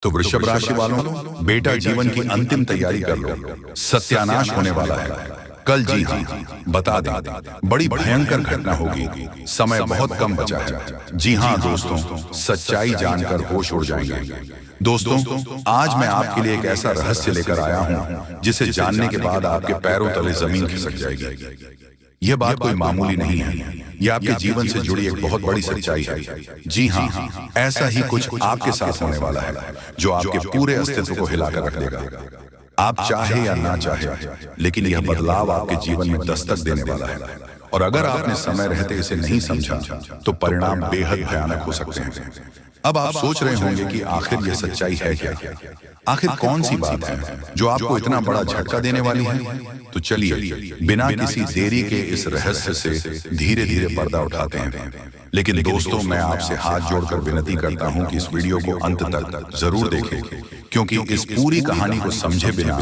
तो वृषभ राशि वालों, बेटा जीवन की अंतिम तैयारी कर लो, सत्यानाश होने वाला है कल। जी हाँ, बता दें, बड़ी भयंकर घटना होगी। समय बहुत कम बचा है। जी हाँ दोस्तों, सच्चाई जानकर होश उड़ जाएंगे। दोस्तों, आज मैं आपके लिए एक ऐसा रहस्य लेकर आया हूं जिसे जानने के बाद आपके पैरों तले जमीन खिसक जाएगी। यह बात कोई मामूली नहीं है, यह आपके जीवन से जुड़ी एक बहुत बड़ी सच्चाई है। जी हाँ, ऐसा ही कुछ आपके साथ होने वाला है जो आपके पूरे अस्तित्व को हिलाकर रख देगा। आप चाहे या ना चाहे, लेकिन यह बदलाव आपके जीवन में दस्तक देने वाला है। और अगर आपने समय रहते इसे नहीं समझा तो परिणाम बेहद भयानक हो सकते हैं। अब आप सोच रहे होंगे कि आखिर यह सच्चाई है क्या? आखिर कौन सी बात है जो आपको इतना बड़ा झटका देने वाली है? तो चलिए बिना किसी देरी के इस रहस्य से धीरे धीरे पर्दा उठाते हैं। लेकिन दोस्तों, मैं आपसे हाथ जोड़कर विनती करता हूं कि इस वीडियो को अंत तक जरूर देखें, क्योंकि इस पूरी कहानी को समझे बिना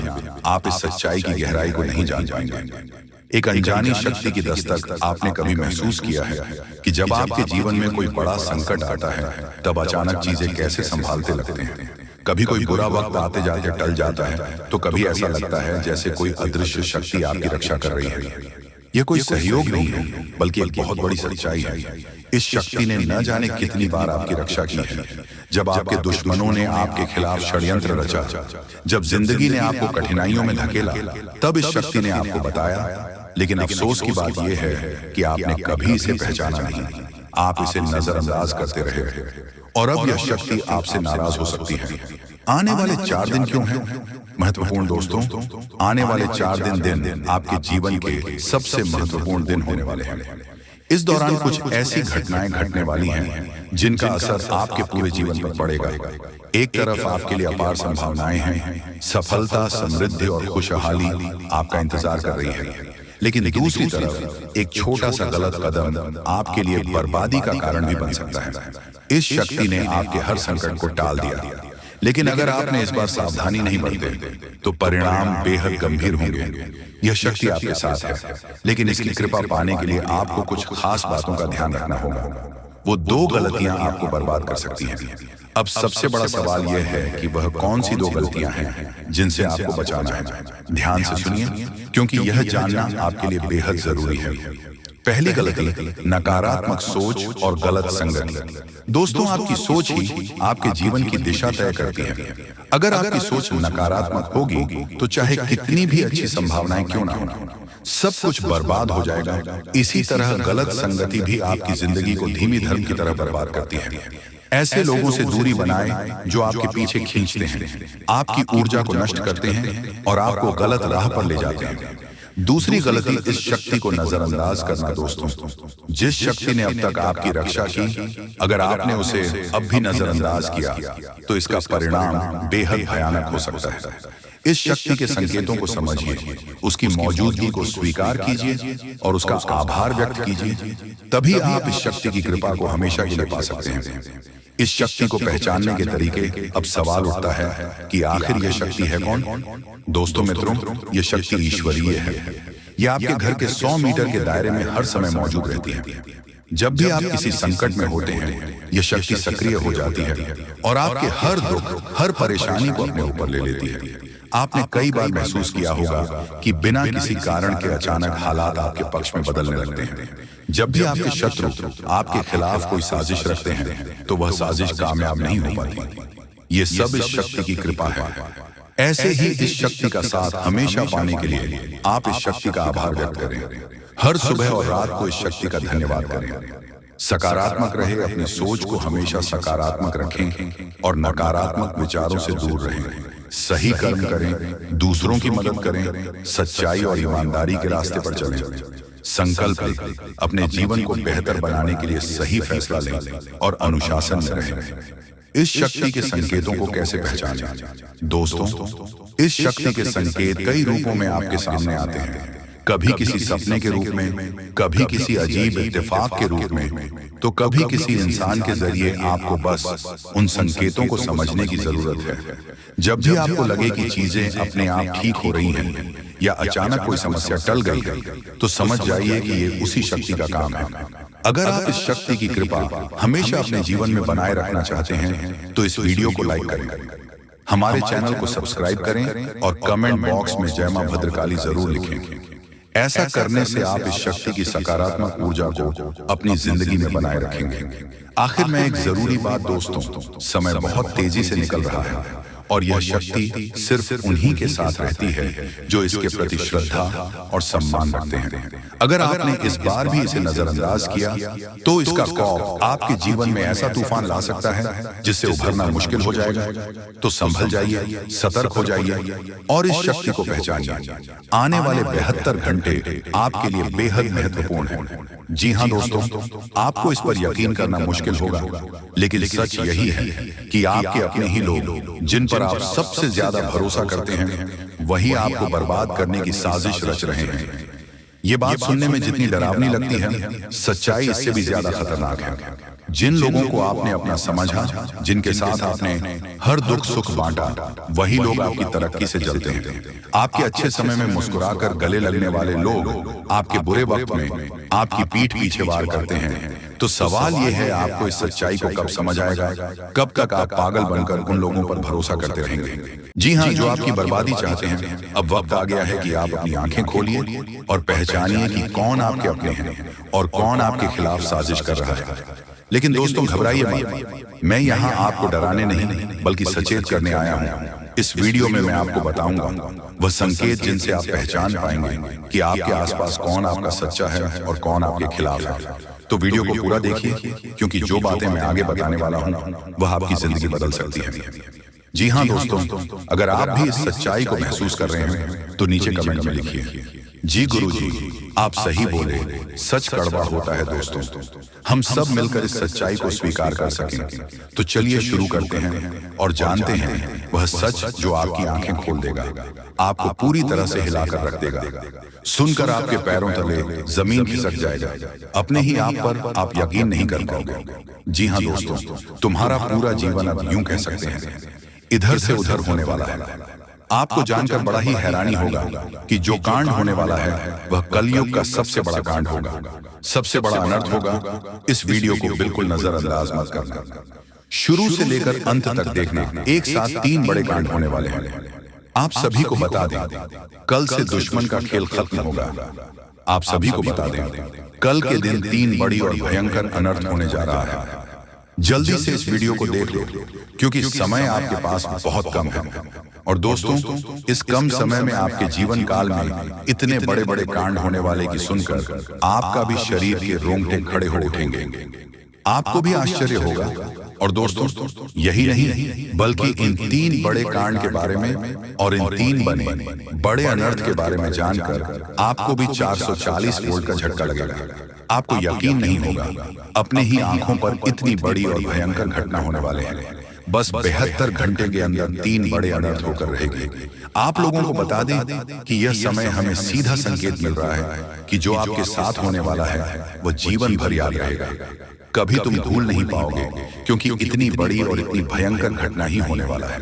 आप इस सच्चाई की गहराई को नहीं जान पाएंगे। एक अनजानी शक्ति की दस्तक आपने कभी महसूस किया है कि जब आपके जीवन में कोई बड़ा संकट आता है तब अचानक चीजें कैसे संभालते लगते हैं। कभी कोई बुरा वक्त आते जाते टल जाता है, तो कभी ऐसा लगता है जैसे कोई अदृश्य शक्ति आपकी रक्षा कर रही है। यह कोई सहयोग नहीं है, बल्कि एक बहुत बड़ी सच्चाई है। इस शक्ति ने न जाने कितनी बार आपकी रक्षा की है। जब आपके दुश्मनों ने आपके खिलाफ षड्यंत्र रचा, जब जिंदगी ने आपको कठिनाइयों में धकेला, तब इस शक्ति ने आपको बताया। लेकिन अफसोस की बात यह है कि आपने कभी इसे पहचाना नहीं। आप इसे नजरअंदाज करते रहे और अब यह शक्ति आपसे नाराज हो सकती है। आने वाले 4 दिन क्यों हैं महत्वपूर्ण दोस्तों? आने वाले 4 दिन आपके जीवन के सबसे महत्वपूर्ण दिन होने वाले हैं। इस दौरान कुछ ऐसी घटनाएं घटने वाली हैं जिनका असर आपके पूरे जीवन पर पड़ेगा। एक तरफ आपके लिए अपार संभावनाएं हैं, सफलता, समृद्धि और खुशहाली आपका इंतजार कर रही है। लेकिन दूसरी तरफ एक छोटा सा गलत कदम आपके लिए बर्बादी का कारण भी बन सकता है। इस शक्ति ने आपके हर संकट को टाल दिया, लेकिन अगर आपने इस बार सावधानी नहीं बरते तो परिणाम बेहद गंभीर होंगे। यह शक्ति आपके साथ है, लेकिन इसकी कृपा पाने के लिए आपको कुछ खास बातों का ध्यान रखना होगा। वो 2 गलतियां आपको बर्बाद कर सकती हैं। अब सबसे बड़ा सवाल यह है कि वह कौन सी 2 गलतियां हैं जिनसे आपको बचाना है। ध्यान से सुनिए, क्योंकि यह जानना आपके लिए बेहद जरूरी है। पहली गलती, नकारात्मक सोच और गलत संगति। दोस्तों, आपकी सोच ही आपके जीवन की दिशा तय करती है। अगर आपकी सोच नकारात्मक होगी तो चाहे कितनी भी अच्छी संभावनाएं क्यों ना हो, सब कुछ बर्बाद हो जाएगा। इसी तरह गलत संगति भी आपकी जिंदगी को धीमी धर्म की तरह बर्बाद करती है। ऐसे लोगों से दूरी बनाएं जो आपके पीछे खींचते हैं, आपकी ऊर्जा को नष्ट करते हैं और आपको गलत राह पर ले जाते हैं। दूसरी गलती, इस शक्ति को नजरअंदाज करना। दोस्तों, जिस शक्ति ने अब तक आपकी रक्षा की, अगर आपने उसे अब भी नजरअंदाज किया तो इसका परिणाम बेहद भयानक हो सकता है। इस शक्ति के संकेतों को समझिए, उसकी मौजूदगी को स्वीकार कीजिए और उसका आभार व्यक्त कीजिए। तभी आप इस शक्ति की कृपा को हमेशा के लिए पा सकते हैं। इस शक्ति को पहचानने के तरीके, अब सवाल उठता है कि आखिर यह शक्ति है कौन? दोस्तों मित्रों, यह शक्ति ईश्वरीय है। यह आपके घर के 100 मीटर के दायरे में हर समय मौजूद रहती है। जब भी आप किसी संकट में होते हैं, यह शक्ति सक्रिय हो जाती है और आपके हर दुख, हर परेशानी को अपने ऊपर ले लेती है। आपने कई बार महसूस किया होगा कि बिना किसी कारण के अचानक हालात आपके पक्ष में बदलने लगते हैं। जब भी आपके शत्रु आपके खिलाफ कोई साजिश रखते हैं तो वह साजिश कामयाब नहीं हो पाती। ये सब इस शक्ति की कृपा है। ऐसे ही इस शक्ति का साथ हमेशा पाने के लिए आप इस शक्ति का आभार व्यक्त करें। हर सुबह और रात को इस शक्ति का धन्यवाद करें। सकारात्मक रहे, अपनी सोच को हमेशा सकारात्मक रखें और नकारात्मक विचारों से दूर रहें। सही कर्म करें, दूसरों की मदद करें, सच्चाई और ईमानदारी के रास्ते पर चलें। संकल्प लें, अपने जीवन को बेहतर बनाने के लिए सही फैसला लें और अनुशासन में रहें। इस शक्ति के संकेतों को कैसे पहचानें? दोस्तों, इस शक्ति के संकेत कई रूपों में आपके सामने आते हैं। कभी किसी सपने के रूप में, कभी किसी अजीब इत्तेफाक के रूप में, तो कभी किसी इंसान के जरिए। आपको बस उन संकेतों को समझने की जरूरत है। जब भी आपको लगे कि चीजें अपने आप ठीक हो रही हैं या अचानक कोई समस्या टल गई है, तो समझ जाइए कि ये उसी शक्ति का काम है। अगर आप इस शक्ति की कृपा हमेशा अपने जीवन में बनाए रखना चाहते हैं तो इस वीडियो को लाइक करें। हमारे चैनल को सब्सक्राइब करें और कमेंट बॉक्स में जय मां भद्रकाली जरूर लिखें। ऐसा करने से आप इस शक्ति की सकारात्मक ऊर्जा को अपनी जिंदगी में बनाए रखेंगे। आखिर में एक जरूरी बात दोस्तों, समय बहुत तेजी से निकल रहा है और यह शक्ति सिर्फ उन्हीं के साथ रहती है जो इसके प्रति श्रद्धा और सम्मान रखते हैं। अगर आपने इस बार भी इसे नजरअंदाज किया तो इसका खौफ आपके जीवन में ऐसा तूफान ला सकता है जिससे उभरना मुश्किल हो जाएगा। तो संभल जाइए, सतर्क हो जाइए और इस शक्ति को पहचानिए। आने वाले 72 घंटे आपके लिए बेहद महत्वपूर्ण हैं। जी हाँ दोस्तों, आपको इस पर यकीन करना मुश्किल होगा, लेकिन सच यही है कि आपके अपने ही लोग जिन पर आप सबसे ज्यादा भरोसा करते हैं वही आपको बर्बाद करने की साजिश रच रहे हैं। ये बात सुनने में जितनी डरावनी लगती है, सच्चाई इससे भी ज्यादा खतरनाक है। जिन लोगों को आपने अपना समझा, जिनके साथ आपने हर दुख सुख बांटा, वही लोग आपकी तरक्की से जलते हैं। आपके अच्छे समय में मुस्कुराकर गले लगने वाले लोग आपके बुरे वक्त में आपकी पीठ पीछे वार करते हैं। तो सवाल यह है, आपको इस सच्चाई को कब समझ आएगा? कब तक आप पागल बनकर उन लोगों पर भरोसा करते रहेंगे? जी हाँ, जो आपकी बर्बादी चाहते हैं, अब वक्त आ गया है कि आप अपनी आंखें खोलिए और पहचानिए कि कौन आपके अपने हैं और कौन आपके खिलाफ साजिश कर रहा है। लेकिन दोस्तों घबराइए मत, मैं यहाँ आपको डराने नहीं बल्कि सचेत करने आया हूँ। इस वीडियो में मैं आपको बताऊंगा वह संकेत जिनसे आप पहचान पाएंगे कि आपके आसपास कौन आपका सच्चा है और कौन आपके खिलाफ है। तो वीडियो को पूरा देखिए, क्योंकि जो बातें मैं आगे बताने वाला हूँ वह आपकी जिंदगी बदल सकती है। जी हाँ दोस्तों, अगर आप भी इस सच्चाई को महसूस कर रहे हैं तो नीचे कमेंट में लिखिए, जी गुरुजी आप सही बोले, सच कड़वा होता है। दोस्तों हम सब मिलकर इस सच्चाई को स्वीकार कर सकें। तो चलिए शुरू करते हैं और जानते हैं वह सच जो आपकी आंखें खोल देगा, आपको पूरी तरह से हिलाकर रख देगा। सुनकर आपके पैरों तले जमीन खिसक जाएगा, अपने ही आप पर आप यकीन नहीं कर पाओगे। जी हाँ दोस्तों, तुम्हारा पूरा जीवन अब यूं कह सकते हैं इधर से उधर होने वाला है। आपको जानकर बड़ा ही हैरानी होगा कि जो कांड होने वाला है वह कलयुग का सबसे बड़ा कांड होगा, सबसे बड़ा अनर्थ होगा। इस वीडियो को बिल्कुल नजरअंदाज मत करना, शुरू से लेकर अंत तक देखना। एक साथ 3 बड़े कांड होने वाले हैं। आप सभी को बता दें, कल से दुश्मन का खेल खत्म होगा। आप सभी को बता दें, कल के दिन 3 बड़ी और भयंकर अनर्थ होने जा रहा है। जल्दी से इस वीडियो को देख लो, क्योंकि समय आपके पास बहुत कम है। और दोस्तों इस कम समय में आपके जीवन काल में इतने बड़े बड़े कांड होने वाले की सुनकर आपका भी शरीर के रोंगटे खड़े हो उठेंगे। आपको भी आश्चर्य होगा। और दोस्तों यही नहीं बल्कि इन 3 बड़े कांड के बारे में और इन 3 बने बड़े अनर्थ के बारे में जानकर आपको भी 440 वोल्ट का झटका लगेगा। आपको यकीन नहीं होगा, अपने ही आंखों पर इतनी बड़ी और भयंकर घटना होने वाले हैं। बस 72 घंटे के अंदर 3 बड़े अनर्थ होकर रहेंगे। आप लोगों को बता दें कि यह समय हमें सीधा संकेत मिल रहा है कि जो आपके साथ होने वाला है वह जीवन भर याद रहेगा। कभी तुम भूल नहीं पाओगे, क्योंकि इतनी बड़ी और इतनी भयंकर घटना ही होने वाला है।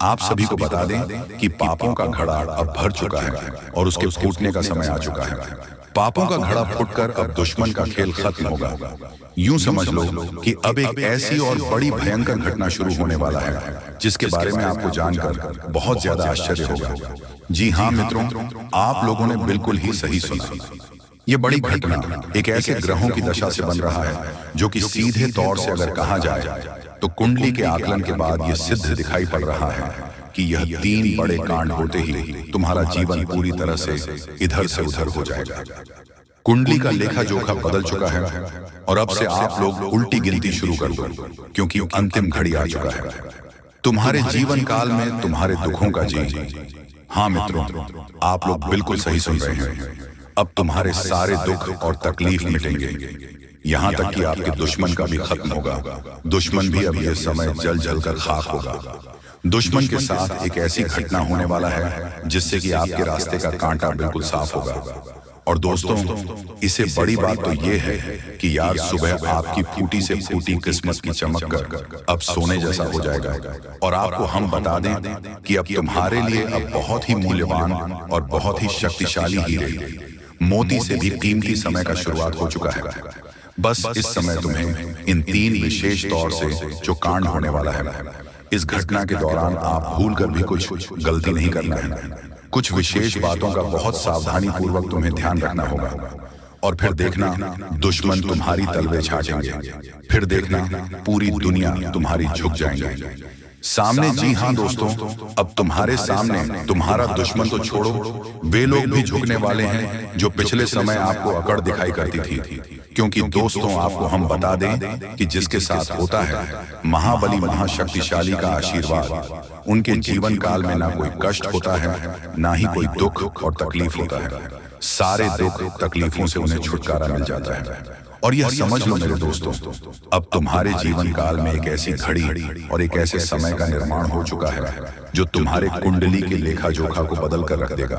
आप सभी को बता दें कि पापों का घड़ा अब भर चुका है और उसके फूटने का समय आ चुका है। पापों का घड़ा फूटकर अब दुश्मन का खेल खत्म होगा। यूं समझ लो कि अब एक ऐसी और बड़ी भयंकर घटना शुरू होने वाला है जिसके बारे में आपको जानकर बहुत ज्यादा आश्चर्य होगा। जी हाँ मित्रों, आप लोगों ने बिल्कुल ही सही सुना। ये बड़ी घटना एक ऐसे ग्रहों की दशा से बन रहा है जो कि सीधे तौर से अगर कहा जाए तो कुंडली के आकलन के बाद ये सिद्ध दिखाई पड़ रहा है कि यह 3 बड़े कांड होते ही तुम्हारा जीवन पूरी तरह से इधर से उधर हो जाएगा। कुंडली का लेखा जोखा बदल चुका है और अब से आप लोग उल्टी गिनती शुरू कर दो, क्योंकि अंतिम घड़ी आ चुका है। तुम्हारे जीवन काल में तुम्हारे दुखों का जी, हाँ मित्रों आप लोग बिल्कुल सही सुन रहे हैं, अब तुम्हारे सारे दुख और तकलीफ मिटेंगे। यहाँ तक कि आपके दुश्मन का भी खत्म होगा। दुश्मन भी अब यह समय जल जल कर खाक होगा। दुश्मन के साथ एक ऐसी घटना होने वाला है जिससे कि आपके रास्ते का कांटा बिल्कुल साफ होगा। और दोस्तों इससे बड़ी बात तो ये है कि यार सुबह आपकी फूटी से फूटी किस्मत की चमक कर अब सोने जैसा हो जाएगा। और आपको हम बता दें कि अब तुम्हारे लिए अब बहुत ही मूल्यवान और बहुत ही शक्तिशाली हीरे, मोती से भी कीमती समय का शुरुआत हो चुका है। बस इस समय तुम्हें इन 3 विशेष तौर से जो कांड होने वाला है इस घटना के दौरान आप भूलकर भी कुछ गलती नहीं करना है। कुछ विशेष बातों का बहुत सावधानी पूर्वक तुम्हें ध्यान रखना होगा। और फिर देखना दुश्मन तुम्हारी तलवे छाटेंगे। फिर देखना पूरी दुनिया तुम्हारी झुक जाएंगे सामने। जी हाँ दोस्तों, अब तुम्हारे सामने तुम्हारा दुश्मन तो छोड़ो, वे लोग भी झुकने वाले हैं जो पिछले समय आपको अकड़ दिखाई करती थी। क्योंकि दोस्तों, आपको हम बता दें कि जिसके साथ होता है महाबली महाशक्तिशाली का आशीर्वाद, उनके जीवन काल में ना कोई कष्ट होता है, ना ही कोई दुख और तकलीफ होता है। सारे दुख तकलीफों से उन्हें छुटकारा मिल जाता है। और यह समझ लो मेरे दोस्तों, अब तुम्हारे जीवन काल में एक ऐसी घड़ी और एक ऐसे समय का निर्माण हो चुका है जो तुम्हारे कुंडली के लेखा जोखा को बदल कर रख देगा।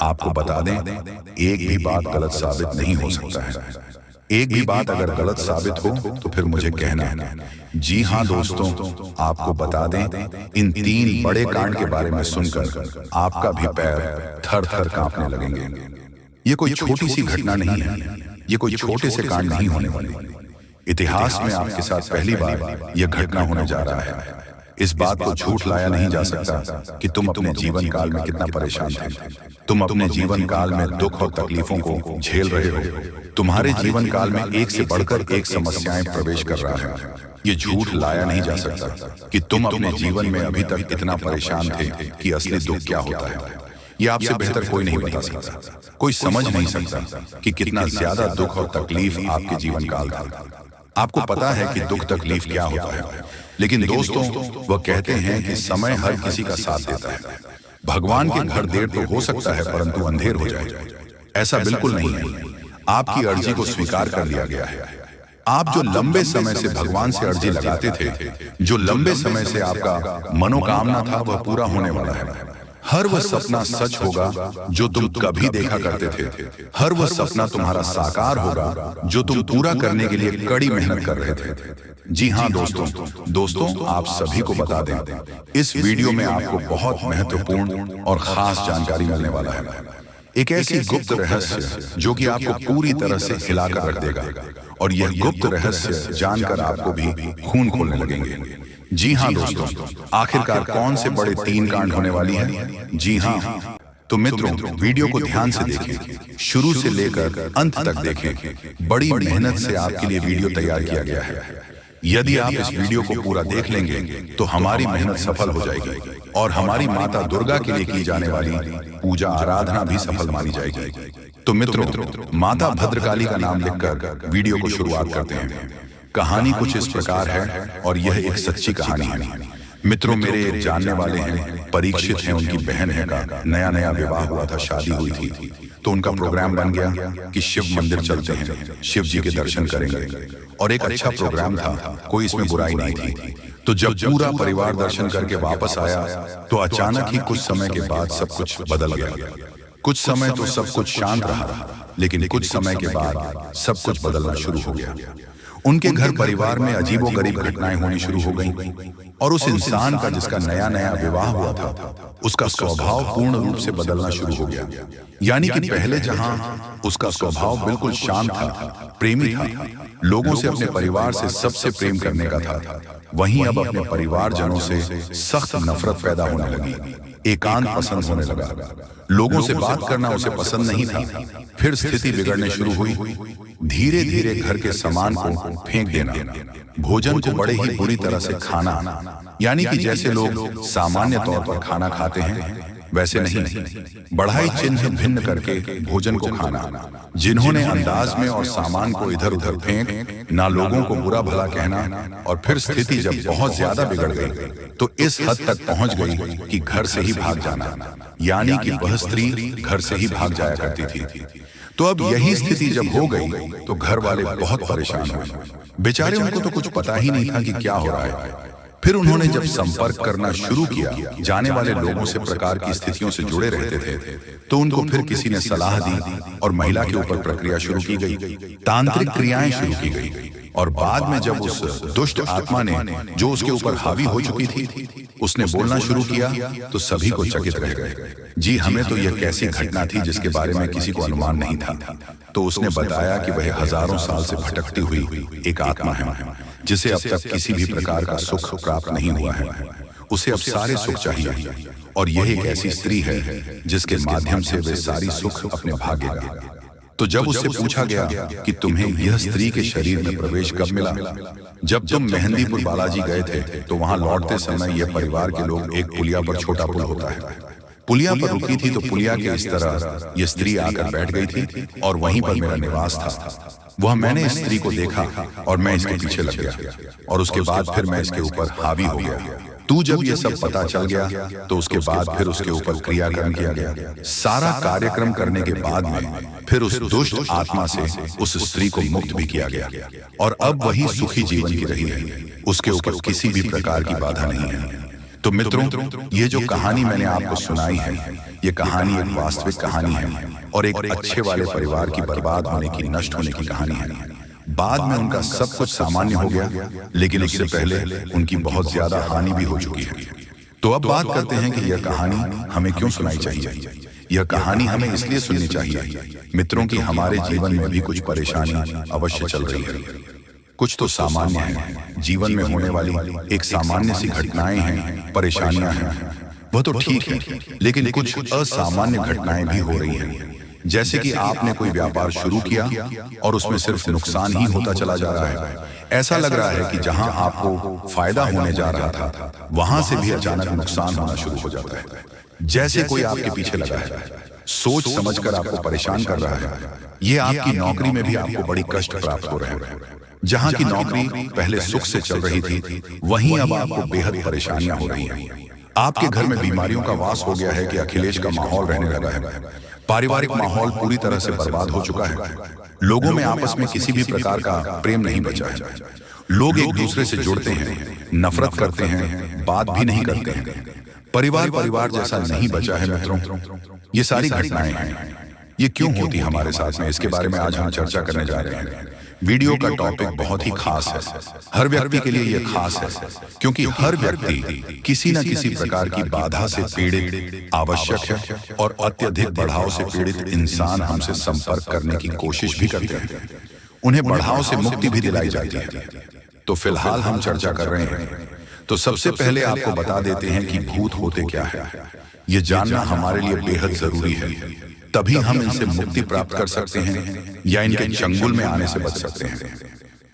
आपको बता दें, एक भी बात गलत साबित नहीं हो सकता है। एक भी बात अगर गलत साबित हो तो फिर मुझे कहना है। जी हाँ दोस्तों, आपको बता दें, इन 3 बड़े कांड के बारे में सुनकर आपका भी पैर थर थर कांपने लगेंगे। ये कोई छोटी सी घटना नहीं है, ये कोई छोटे से कांड नहीं होने वाले। इतिहास में आपके साथ पहली बार यह घटना होने जा रहा है। इस बात को झूठ लाया नहीं जा सकता कि तुम अपने जीवन काल में कितना परेशान थे। तुम अपने जीवन काल में दुख और तकलीफों को झेल रहे हो। तुम्हारे जीवन काल में एक से बढ़कर एक समस्याएं प्रवेश कर रहा है। ये झूठ लाया नहीं जा सकता कि तुम अपने जीवन में अभी तक इतना परेशान थे कि असली दुख क्या होता है। ये आपसे बेहतर कोई नहीं बता सकता। कोई समझ नहीं सकता कि कितना ज्यादा दुख और तकलीफ आपके जीवन काल था। आपको पता है कि दुख तकलीफ क्या होता है, लेकिन दोस्तों, वह कहते हैं कि समय हर किसी का साथ देता है। भगवान के घर देर तो हो सकता है, परंतु अंधेर हो जाए, ऐसा बिल्कुल नहीं है। आपकी अर्जी को स्वीकार कर लिया गया है। आप जो लंबे समय से भगवान से अर्जी लगाते थे, जो लंबे समय से आपका मनोकामना था, वह पूरा होने वाला है। हर वह सपना सच होगा जो तुम कभी देखा करते थे। हर वह सपना तुम्हारा साकार होगा जो तुम पूरा करने के लिए कड़ी मेहनत कर रहे थे। जी हाँ दोस्तों, आप सभी को बता दें, इस वीडियो में आपको बहुत महत्वपूर्ण और खास जानकारी मिलने वाला है। एक ऐसी गुप्त रहस्य जो कि आपको पूरी तरह से हिलाकर रख देगा। और यह गुप्त रहस्य जानकर आपको भी खून खोलने लगेंगे। जी हाँ दोस्तों, आखिरकार कौन से बड़े 3 कांड होने वाली हैं? जी हाँ, तो मित्रों, वीडियो को ध्यान से देखें, शुरू से लेकर अंत तक देखें। बड़ी मेहनत से आपके लिए वीडियो तैयार किया गया है। यदि आप इस वीडियो को पूरा देख लेंगे तो हमारी मेहनत सफल हो जाएगी और हमारी माता दुर्गा के लिए की जाने वाली पूजा आराधना भी सफल मानी जाएगी। तो मित्रों, माता भद्रकाली का नाम लिखकर वीडियो को शुरुआत करते हैं। कहानी कुछ इस प्रकार है और यह एक सच्ची कहानी है। मित्रों, मेरे एक जानने वाले हैं, परीक्षित हैं, उनकी बहन है का नया विवाह हुआ था, शादी हुई थी। तो उनका प्रोग्राम बन गया कि शिव मंदिर चलते हैं, शिव जी के दर्शन करेंगे। और एक अच्छा प्रोग्राम था, कोई इसमें बुराई नहीं थी। तो जब पूरा परिवार दर्शन करके वापस आया तो अचानक ही कुछ समय के बाद सब कुछ बदल गया। कुछ समय तो सब कुछ शांत रहा, लेकिन कुछ समय के बाद सब कुछ बदलना शुरू हो गया। उनके घर परिवार में अजीबोगरीब घटनाएं होनी शुरू हो गईं और उस इंसान का जिसका नया विवाह हुआ था, उसका स्वभाव पूर्ण रूप से बदलना शुरू हो गया। यानी कि पहले जहां उसका स्वभाव बिल्कुल शांत था, प्रेमी था, लोगों से, अपने परिवार से सबसे प्रेम करने का था, वहीं अब अपने परिवारजनों से सख्त नफरत पैदा होने लगी। एकांत पसंद होने लगा, लोगों से बात करना उसे पसंद नहीं था। फिर स्थिति बिगड़ने शुरू हुई। धीरे धीरे घर के सामान को फेंक देना, भोजन को बड़े ही बुरी तरह से खाना, यानी कि जैसे लोग सामान्य तौर पर खाना खाते हैं वैसे नहीं, बढ़ाई चिन्ह भिन्न करके भोजन को खाना। जिन्होंने अंदाज में और सामान को इधर उधर फेंक, ना लोगों को बुरा भला कहना। और फिर स्थिति जब बहुत ज्यादा बिगड़ गई तो इस हद तक पहुंच गई कि घर से ही भाग जाना, यानी कि वह स्त्री घर से ही भाग जाया करती थी। तो अब यही स्थिति जब हो गई तो घर वाले बहुत परेशान हुए। बेचारे, उनको तो कुछ पता ही नहीं था कि क्या हो रहा है। फिर उन्होंने जब संपर्क करना शुरू किया जाने वाले लोगों से, प्रकार की स्थितियों से जुड़े रहते थे, तो उनको फिर किसी ने सलाह दी और महिला के ऊपर प्रक्रिया शुरू की गई, तांत्रिक क्रियाएं शुरू की गई। और बाद में जब उस दुष्ट आत्मा ने जो उसके ऊपर हावी हो चुकी थी उसने बोलना शुरू किया तो सभी को चकित रह गए। जी हमें तो यह कैसी घटना थी जिसके बारे में किसी को अनुमान नहीं था। तो उसने बताया कि वह हजारों साल से भटकती हुई एक आत्मा है जिसे अब तक किसी भी प्रकार का सुख प्राप्त नहीं हुआ है। उसे अब सारे सुख चाहिए और यह एक ऐसी स्त्री है जिसके माध्यम से वे सारी सुख अपने भागेगा। तो जब उससे पूछा गया कि तुम्हें यह स्त्री के शरीर में प्रवेश कब मिला, जब तुम मेहंदीपुर बालाजी गए थे तो वहां लौटते समय यह परिवार के लोग एक पुलिया पर छोटा पुल होता है, पुलिया पर रुकी थी तो पुलिया के इस तरह यह स्त्री आकर बैठ गई थी और वहीं पर मेरा निवास था। वह मैंने इस स्त्री को देखा और मैं इसके पीछे लग गया और उसके बाद फिर मैं इसके ऊपर हावी हो गया। तू जब ये सब पता चल गया तो उसके बाद फिर उसके ऊपर क्रियाक्रम किया गया। सारा कार्यक्रम करने के बाद में फिर उस दुष्ट आत्मा से उस स्त्री को मुक्त भी किया गया और अब वही सुखी जीवन की रही है। उसके ऊपर किसी भी प्रकार की बाधा नहीं है। तो मित्रों, ये जो कहानी मैंने आपको सुनाई है, ये कहानी एक वास्तविक कहानी है और एक अच्छे वाले परिवार की बर्बाद होने की, नष्ट होने की कहानी है। बाद में उनका सब कुछ सामान्य हो गया, लेकिन उससे पहले उनकी बहुत ज्यादा हानि भी हो चुकी है। तो अब बात करते हैं कि यह कहानी हमें क्यों सुनाई चाहिए। यह कहानी हमें इसलिए सुननी चाहिए मित्रों की हमारे जीवन में भी कुछ परेशानी अवश्य चल रही है। कुछ तो सामान्य है, जीवन में होने वाली एक सामान्य सी घटनाएं हैं, परेशानियां हैं, वह तो ठीक है, लेकिन कुछ असामान्य घटनाएं भी हो रही हैं। जैसे कि आपने कोई व्यापार शुरू किया और उसमें सिर्फ नुकसान ही होता चला जा रहा है। ऐसा लग रहा है कि जहां आपको फायदा होने जा रहा था वहां से भी अचानक नुकसान होना शुरू हो जाता है। जैसे कोई आपके पीछे लगा है, सोच समझकर आपको परेशान कर रहा है। ये आपकी नौकरी में भी आपको बड़ी कष्ट प्राप्त हो रहे हैं। जहां की नौकरी पहले सुख से चल रही थी, वहीं अब आपको बेहद परेशानियां हो रही हैं। आपके घर में बीमारियों का वास हो गया है कि अखिलेश का माहौल रहने लगा है। पारिवारिक माहौल पूरी तरह से बर्बाद हो चुका है। लोगों में आपस में किसी भी प्रकार का प्रेम नहीं बचा है। लोग एक दूसरे से जुड़ते हैं, नफरत करते हैं, बात भी नहीं करते हैं। परिवार जैसा नहीं बचा है मित्रों। ये सारी घटनाएं हैं, ये क्यों होती हमारे साथ में, इसके बारे में आज हम चर्चा करने जा रहे हैं। वीडियो का टॉपिक बहुत ही खास है, हर व्यक्ति के लिए यह खास है, क्योंकि हर व्यक्ति किसी न किसी प्रकार की बाधा से पीड़ित आवश्यक है और अत्यधिक बढ़ाव से पीड़ित इंसान हमसे संपर्क करने की कोशिश भी करते हैं। उन्हें बढ़ाव से मुक्ति भी दिलाई जाती है। तो फिलहाल हम चर्चा कर रहे हैं। तो सबसे पहले आपको बता देते हैं कि भूत होते क्या है। ये जानना हमारे लिए बेहद जरूरी है, तभी हम इनसे मुक्ति प्राप्त कर सकते हैं या इनके चंगुल में आने से बच सकते हैं।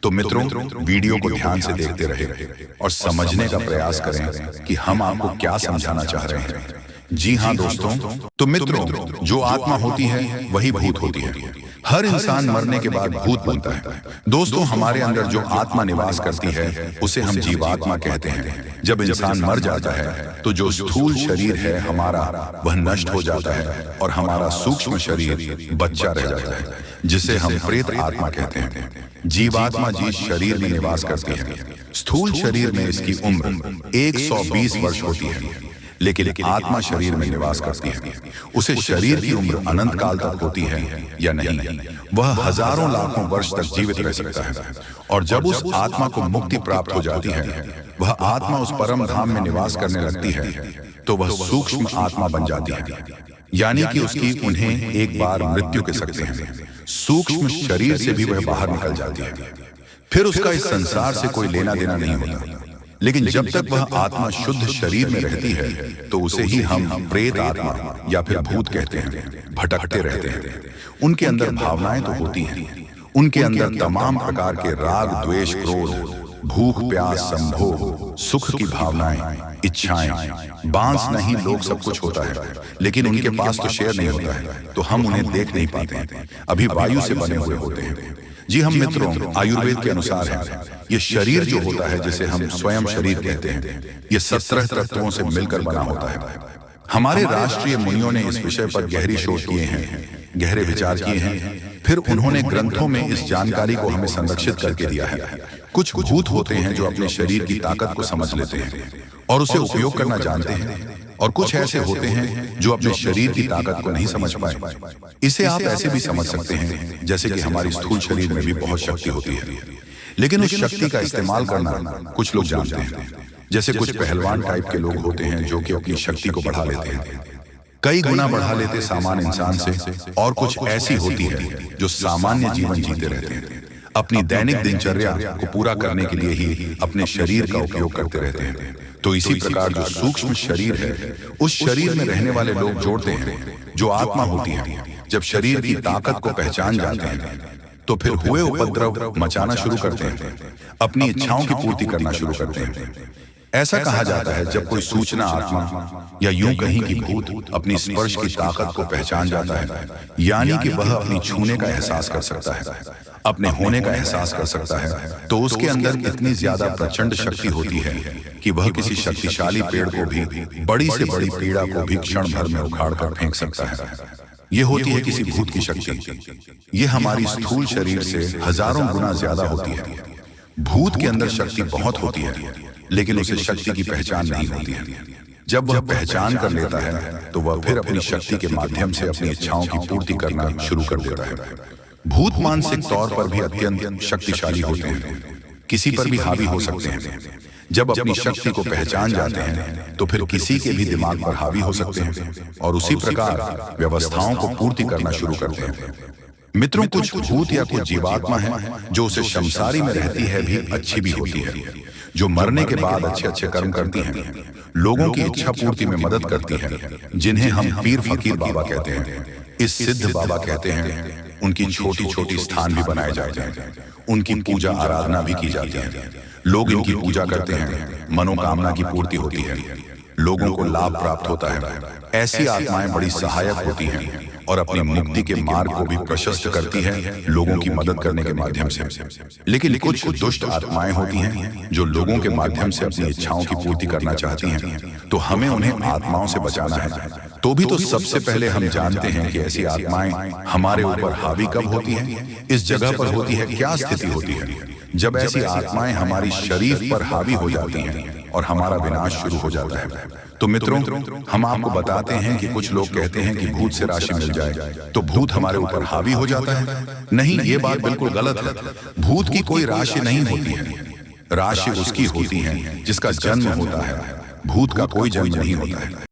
तो मित्रों, वीडियो को ध्यान से देखते रहे और समझने का प्रयास करें कि हम आपको क्या समझाना चाह रहे हैं। जी हाँ दोस्तों, तो मित्रों, जो आत्मा होती है वही भूत होती है। हर इंसान मरने के बाद भूत बनता है। दोस्तों, हमारे अंदर जो आत्मा निवास करती है उसे हम जीवात्मा कहते हैं। जब इंसान मर जाता है तो जो स्थूल शरीर है हमारा, वह नष्ट हो जाता है और हमारा सूक्ष्म शरीर बच्चा रह जाता है, जिसे हम प्रेत आत्मा कहते हैं। जीवात्मा जिस शरीर में निवास करती है, स्थूल शरीर में इसकी उम्र 120 वर्ष होती है, लेकिन आत्मा शरीर में निवास करती है। उसे शरीर की उम्र अनंत काल तक होती है या नहीं, वह हजारों लाखों वर्ष तक जीवित रह सकता है। और जब उस आत्मा को मुक्ति प्राप्त हो जाती है, वह आत्मा उस परम धाम में निवास करने लगती है, तो वह सूक्ष्म आत्मा बन जाती है, यानी कि उसकी उन्हें एक बार मृत्यु कह सकते हैं। सूक्ष्म शरीर से भी वह बाहर निकल जाती है। फिर उसका इस संसार से कोई लेना देना नहीं होता। लेकिन जब तक वह आत्मा शुद्ध शरीर में रहती है तो उसे ही हम प्रेत आत्मा या फिर भूत कहते हैं। भटकते रहते हैं। उनके अंदर भावनाएं तो होती हैं, उनके अंदर तमाम प्रकार के राग, द्वेष, क्रोध, भूख, प्यास, संभोग, सुख की भावनाएं, इच्छाएं, बांस नहीं लोग सब कुछ होता है, लेकिन उनके पास तो शेर नहीं होता है, तो हम उन्हें देख नहीं पाते हैं। अभी वायु से बने हुए होते हैं। जी हम मित्रों, आयुर्वेद के अनुसार है, ये शरीर जो होता है, जिसे हम स्वयं शरीर कहते हैं, ये 17 तत्वों से मिलकर बना होता है। हमारे राष्ट्रीय मुनियों ने इस विषय पर गहरी शोध किए हैं, गहरे विचार किए हैं। फिर उन्होंने ग्रंथों में इस जानकारी को हमें संरक्षित करके दिया है। कुछ भूत होते हैं जो अपने शरीर की ताकत को समझ लेते हैं और उसे उपयोग करना जानते हैं, और कुछ ऐसे होते हैं जो अपने शरीर की ताकत को नहीं समझ पाए। इसे आप ऐसे भी समझ सकते हैं जैसे कि हमारी स्थूल शरीर में भी बहुत शक्ति होती है, लेकिन उस शक्ति का इस्तेमाल करना कुछ लोग जानते हैं। जैसे कुछ पहलवान टाइप के लोग होते हैं जो कि अपनी शक्ति को बढ़ा लेते हैं, कई गुना बढ़ा लेते सामान्य इंसान से। और कुछ ऐसी होती है जो सामान्य जीवन जीते रहते हैं, अपनी दैनिक दिनचर्या को पूरा करने के लिए ही अपने शरीर का उपयोग करते रहते हैं। तो इसी प्रकार जो सूक्ष्म शरीर है, उस शरीर में रहने वाले लोग जोड़ते हैं जो आत्मा होती है। जब शरीर की ताकत को पहचान जाते हैं तो फिर हुए उपद्रव मचाना शुरू करते हैं, अपनी इच्छाओं की पूर्ति करना शुरू करते हैं। ऐसा कहा जाता है जब कोई सूचना आत्मा या यूं कहीं कि भूत अपनी स्पर्श की ताकत को पहचान जाता है, यानी कि वह अपनी छूने का एहसास कर सकता है, अपने होने का एहसास कर सकता है, तो उसके अंदर इतनी ज्यादा प्रचंड शक्ति होती है कि वह किसी शक्तिशाली पेड़ को भी, बड़ी से बड़ी पीड़ा को भी क्षण भर में उखाड़ कर फेंक सकता है। यह होती है किसी भूत की शक्ति। यह हमारी स्थूल शरीर से हजारों गुना ज्यादा होती है। भूत के अंदर शक्ति बहुत होती है, लेकिन उसे शक्ति की पहचान नहीं होती है। जब वह पहचान कर लेता है तो वह फिर अपनी शक्ति के माध्यम से अपनी इच्छाओं की पूर्ति करना शुरू कर देता है। भूत मानसिक तौर पर भी अत्यंत शक्तिशाली होते हैं, किसी पर भी हावी हो सकते हैं। जब अपनी शक्ति को पहचान जाते हैं तो फिर किसी के भी दिमाग पर हावी हो सकते हैं और उसी प्रकार व्यवस्थाओं को पूर्ति करना शुरू करते हैं। मित्रों, कुछ भूत या कुछ जीवात्मा है जो उसे शमसारी में रहती है भी अच्छी भी होती है, जो मरने के बाद अच्छे अच्छे कर्म करती हैं, लोगों की इच्छा पूर्ति में मदद करती है, जिन्हें हम पीर फकीर बाबा कहते हैं, इस सिद्ध बाबा कहते हैं। उनकी छोटी छोटी स्थान भी बनाए जाते हैं, उनकी पूजा आराधना भी की जाती है। लोग इनकी पूजा करते हैं, मनोकामना की पूर्ति होती है, लोगों को लाभ प्राप्त होता है। ऐसी आत्माएं बड़ी सहायक होती हैं और अपनी मुक्ति के मार्ग को भी प्रशस्त करती है लोगों की मदद करने के माध्यम से। लेकिन कुछ दुष्ट आत्माएं होती हैं जो लोगों के माध्यम से अपनी इच्छाओं की पूर्ति करना चाहती हैं, तो हमें उन्हें आत्माओं से बचाना है। तो भी तो सबसे पहले हम जानते हैं कि ऐसी आत्माएं हमारे ऊपर हावी कब होती हैं, इस जगह पर होती है, क्या स्थिति होती है। जब ऐसी आत्माएं हमारी शरीर पर हावी हो जाती हैं और हमारा विनाश शुरू हो जाता है। तो मित्रों, हम आपको बताते हैं कि कुछ लोग कहते हैं कि भूत से राशि मिल जाए तो भूत हमारे ऊपर हावी हो जाता है। नहीं, ये बात बिल्कुल गलत है। भूत की कोई राशि नहीं होती है, राशि उसकी होती है जिसका जन्म होता है। भूत का कोई जन्म नहीं होता है।